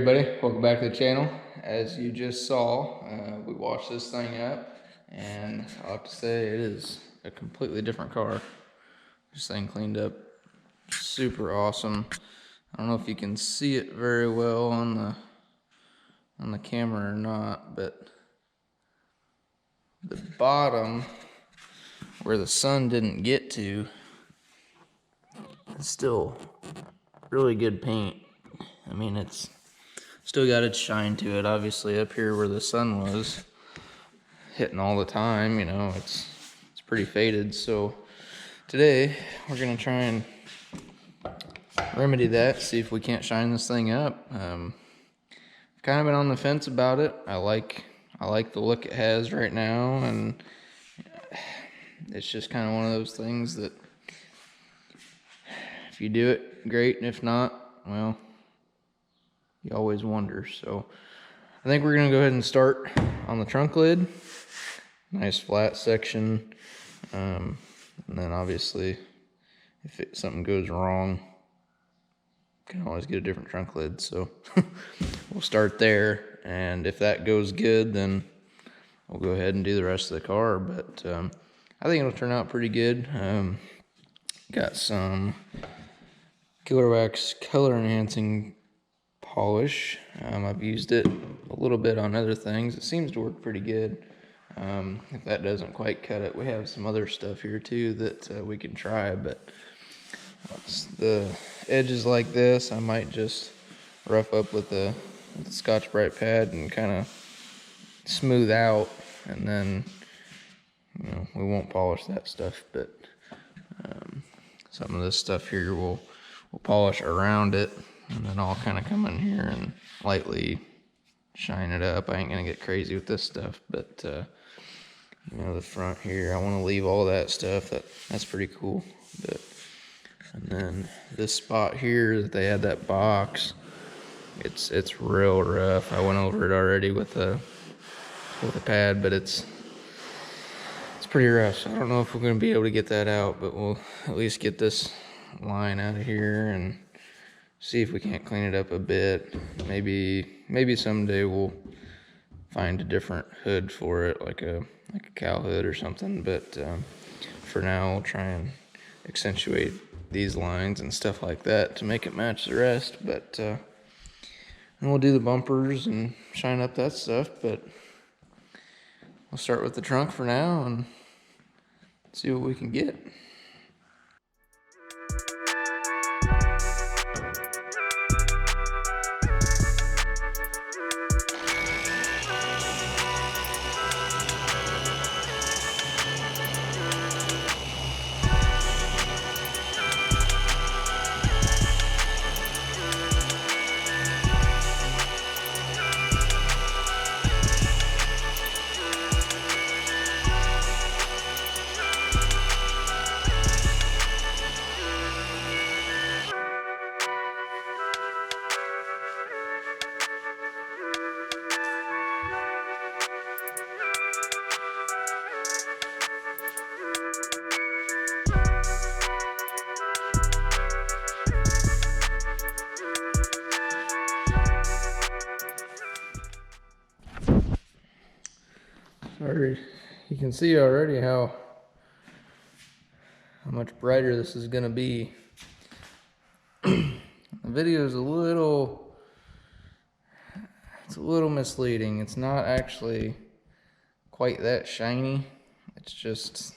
everybody, welcome back to the channel. As you just saw, we washed this thing up, and I'll have to say it is a completely different car. This thing cleaned up super awesome. I don't know if you can see it very well on the camera or not, but the bottom where the sun didn't get to, it's still really good paint. I mean, it's still got its shine to it. Obviously up here where the sun was hitting all the time, you know, it's pretty faded. So today we're gonna try and remedy that, see if we can't shine this thing up. I've kind of been on the fence about it. I like the look it has right now, and it's just kind of one of those things that if you do it, great, and if not, well, you always wonder. So I think we're gonna go ahead and start on the trunk lid. Nice flat section, and then obviously if something goes wrong, you can always get a different trunk lid. So we'll start there, and if that goes good, then we'll go ahead and do the rest of the car. But I think it'll turn out pretty good. Got some Killer Wax color enhancing polish. I've used it a little bit on other things. It seems to work pretty good. If that doesn't quite cut it, we have some other stuff here too that we can try, but the edges like this, I might just rough up with the Scotch-Brite pad and kind of smooth out, and then, you know, we won't polish that stuff, but some of this stuff here we'll polish around it, and then I'll kind of come in here and lightly shine it up. I ain't gonna get crazy with this stuff, but you know, the front here, I want to leave all that stuff. That's pretty cool. But and then this spot here that they had that box, it's real rough. I went over it already with a pad, but it's pretty rough. So I don't know if we're gonna be able to get that out, but we'll at least get this line out of here and see if we can't clean it up a bit. Maybe someday we'll find a different hood for it, like a cow hood or something. But for now, we'll try and accentuate these lines and stuff like that to make it match the rest. But and we'll do the bumpers and shine up that stuff. But we'll start with the trunk for now and see what we can get. You can see already how much brighter this is gonna be. The video is a little misleading. It's not actually quite that shiny. It's just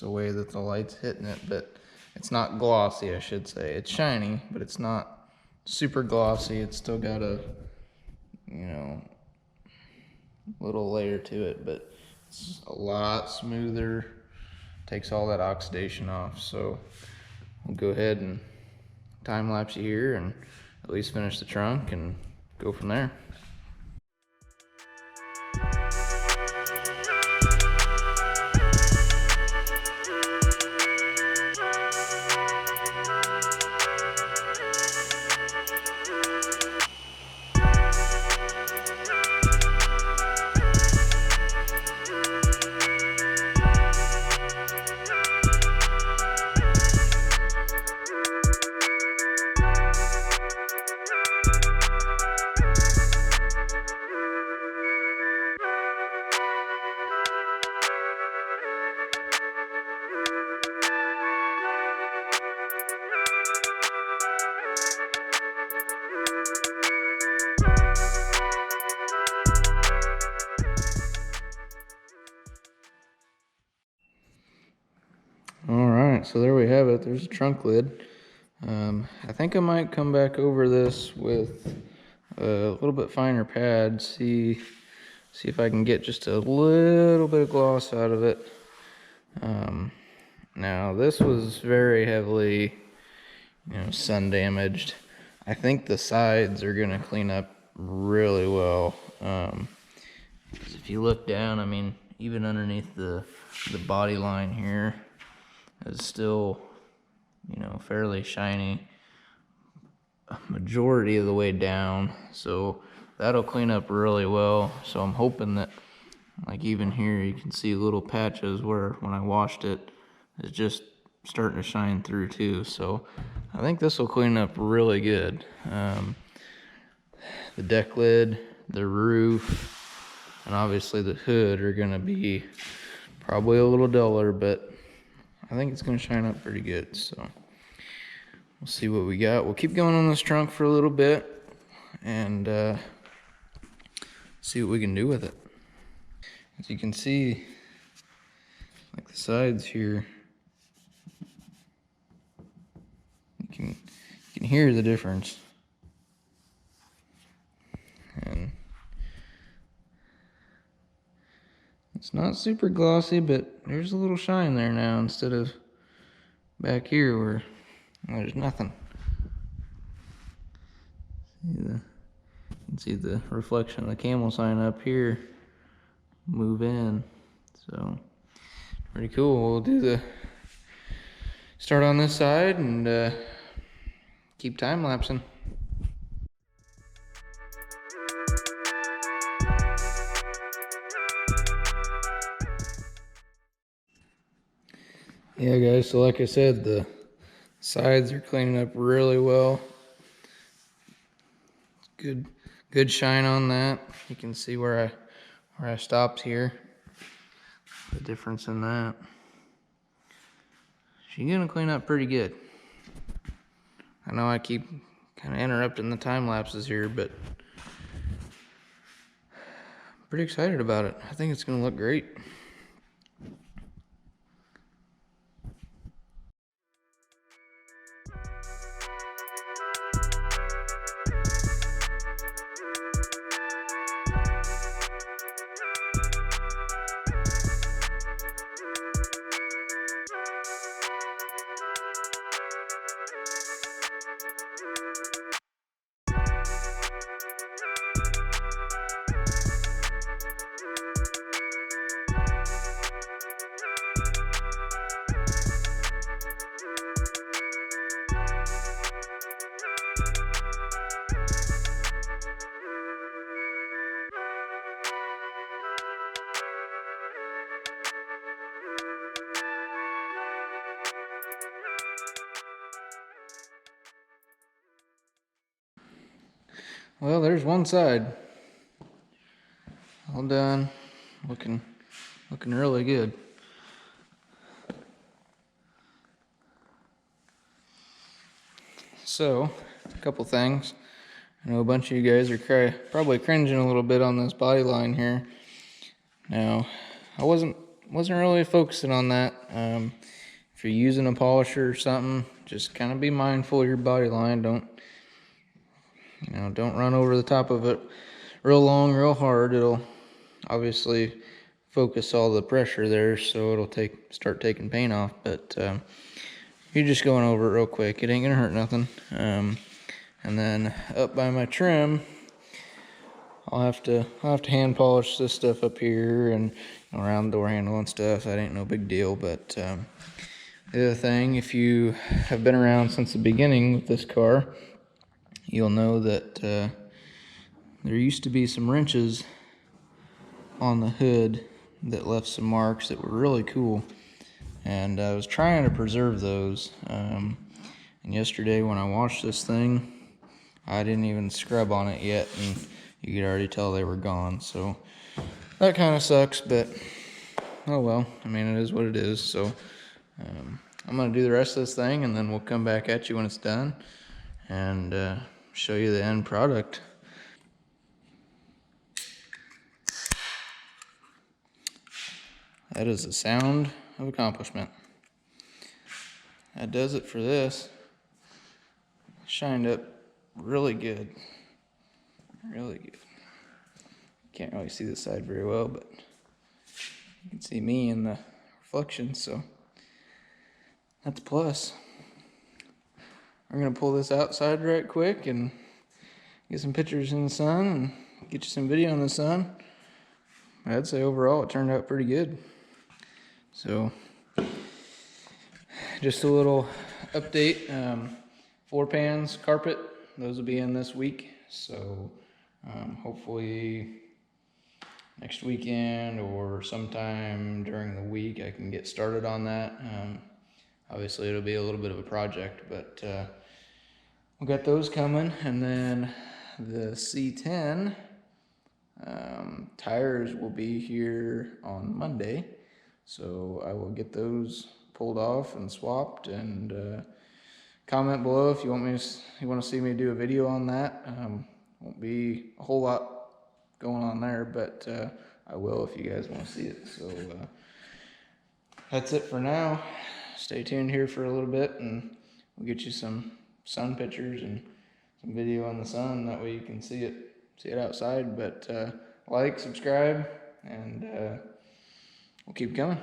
the way that the light's hitting it, but it's not glossy, I should say. It's shiny, but it's not super glossy. It's still got a, you know, little layer to it, but it's a lot smoother, takes all that oxidation off. So we'll go ahead and time lapse you here and at least finish the trunk and go from there. right, so there we have it. There's a trunk lid. I think I might come back over this with a little bit finer pad, see if I can get just a little bit of gloss out of it. Now this was very heavily, sun damaged. I think the sides are gonna clean up really well. 'Cause if you look down, I mean, even underneath the body line here is still, fairly shiny a majority of the way down. So that'll clean up really well. So I'm hoping that, like, even here you can see little patches where when I washed it, it's just starting to shine through too. So I think this will clean up really good. The deck lid, the roof, and obviously the hood are gonna be probably a little duller, but I think it's gonna shine up pretty good. So we'll see what we got. We'll keep going on this trunk for a little bit and see what we can do with it. As you can see, like the sides here, you can hear the difference. And it's not super glossy, but there's a little shine there now instead of back here where there's nothing. You can see the reflection of the camel sign up here move in. So pretty cool. We'll do the start on this side and keep time lapsing. Yeah guys, so like I said, the sides are cleaning up really well. Good shine on that. You can see where I stopped here. The difference in that. She's gonna clean up pretty good. I know I keep kind of interrupting the time lapses here, but I'm pretty excited about it. I think it's gonna look great. Well, there's one side. All done. Looking really good. So, a couple things. I know a bunch of you guys are probably cringing a little bit on this body line here. Now, I wasn't really focusing on that. If you're using a polisher or something, just kind of be mindful of your body line. Don't run over the top of it real long, real hard. It'll obviously focus all the pressure there, so it'll start taking paint off. But you're just going over it real quick. It ain't gonna hurt nothing. And then up by my trim, I'll have to hand polish this stuff up here and around the door handle and stuff. That ain't no big deal. But the other thing, if you have been around since the beginning with this car, you'll know that there used to be some wrenches on the hood that left some marks that were really cool, and I was trying to preserve those. And yesterday when I washed this thing, I didn't even scrub on it yet, and you could already tell they were gone. So that kind of sucks, but oh well. I mean, it is what it is. So I'm gonna do the rest of this thing, and then we'll come back at you when it's done and show you the end product. That is the sound of accomplishment. that does it for this. Shined up really good. Really good. Can't really see the side very well, but you can see me in the reflection, so that's a plus. We're gonna pull this outside right quick and get some pictures in the sun and get you some video in the sun. I'd say overall it turned out pretty good. So just a little update. Floor pans, carpet, those will be in this week. So hopefully next weekend or sometime during the week I can get started on that. Obviously it'll be a little bit of a project, but we'll get those coming. And then the C10 tires will be here on Monday, so I will get those pulled off and swapped. And comment below if you want to see me do a video on that. Won't be a whole lot going on there, but I will if you guys want to see it. So that's it for now. Stay tuned here for a little bit and we'll get you some sun pictures and some video on the sun. That way you can see it outside. But like, subscribe, and we'll keep coming.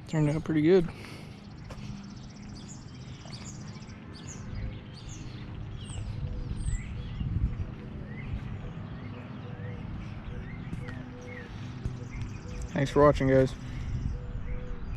Turned out pretty good. Thanks for watching, guys.